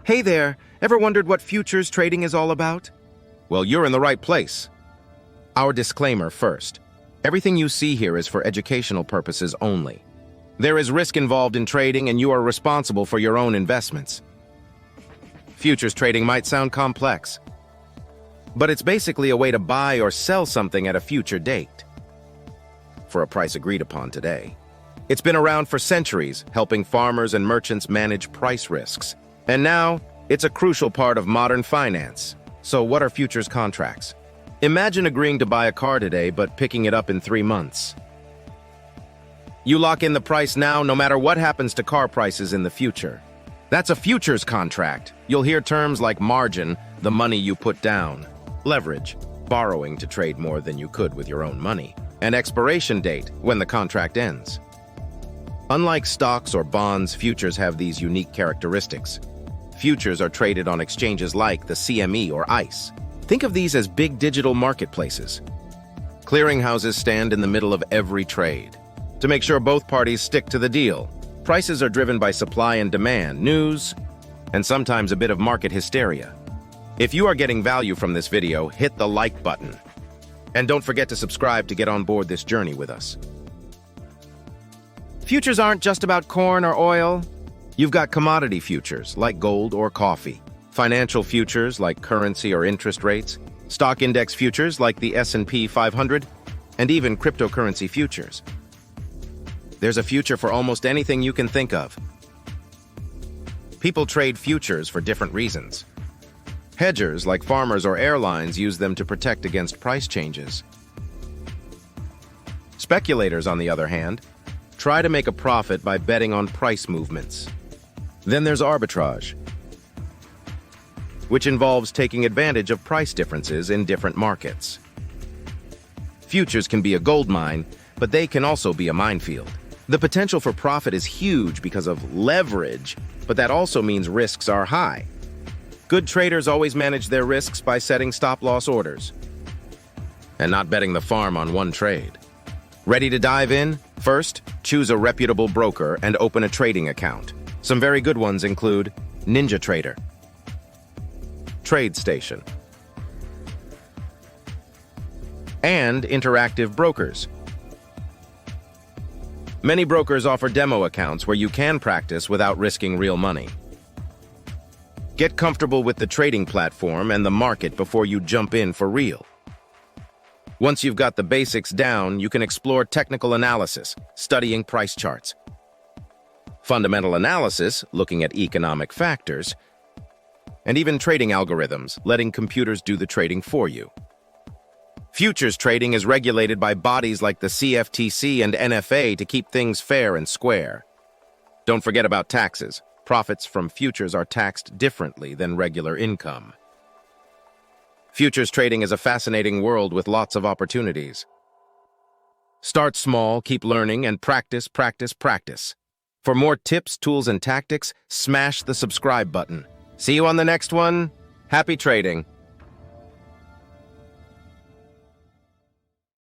Hey there, ever wondered what futures trading is all about? Well, you're in the right place. Our disclaimer first. Everything you see here is for educational purposes only. There is risk involved in trading and you are responsible for your own investments. Futures trading might sound complex, but it's basically a way to buy or sell something at a future date for a price agreed upon today. It's been around for centuries, helping farmers and merchants manage price risks. And now, it's a crucial part of modern finance. So what are futures contracts? Imagine agreeing to buy a car today, but picking it up in 3 months. You lock in the price now, no matter what happens to car prices in the future. That's a futures contract. You'll hear terms like margin, the money you put down, leverage, borrowing to trade more than you could with your own money, and expiration date, when the contract ends. Unlike stocks or bonds, futures have these unique characteristics. Futures are traded on exchanges like the CME or ICE. Think of these as big digital marketplaces. Clearinghouses stand in the middle of every trade to make sure both parties stick to the deal. Prices are driven by supply and demand, news, and sometimes a bit of market hysteria. If you are getting value from this video, hit the like button. And don't forget to subscribe to get on board this journey with us. Futures aren't just about corn or oil. You've got commodity futures, like gold or coffee, financial futures, like currency or interest rates, stock index futures, like the S&P 500, and even cryptocurrency futures. There's a future for almost anything you can think of. People trade futures for different reasons. Hedgers, like farmers or airlines, use them to protect against price changes. Speculators, on the other hand, try to make a profit by betting on price movements. Then there's arbitrage, which involves taking advantage of price differences in different markets. Futures can be a goldmine, but they can also be a minefield. The potential for profit is huge because of leverage, but that also means risks are high. Good traders always manage their risks by setting stop-loss orders and not betting the farm on one trade. Ready to dive in? First, choose a reputable broker and open a trading account. Some very good ones include NinjaTrader, TradeStation, and Interactive Brokers. Many brokers offer demo accounts where you can practice without risking real money. Get comfortable with the trading platform and the market before you jump in for real. Once you've got the basics down, you can explore technical analysis, studying price charts, fundamental analysis, looking at economic factors, and even trading algorithms, letting computers do the trading for you. Futures trading is regulated by bodies like the CFTC and NFA to keep things fair and square. Don't forget about taxes. Profits from futures are taxed differently than regular income. Futures trading is a fascinating world with lots of opportunities. Start small, keep learning, and practice, practice, practice. For more tips, tools, and tactics, smash the subscribe button. See you on the next one. Happy trading!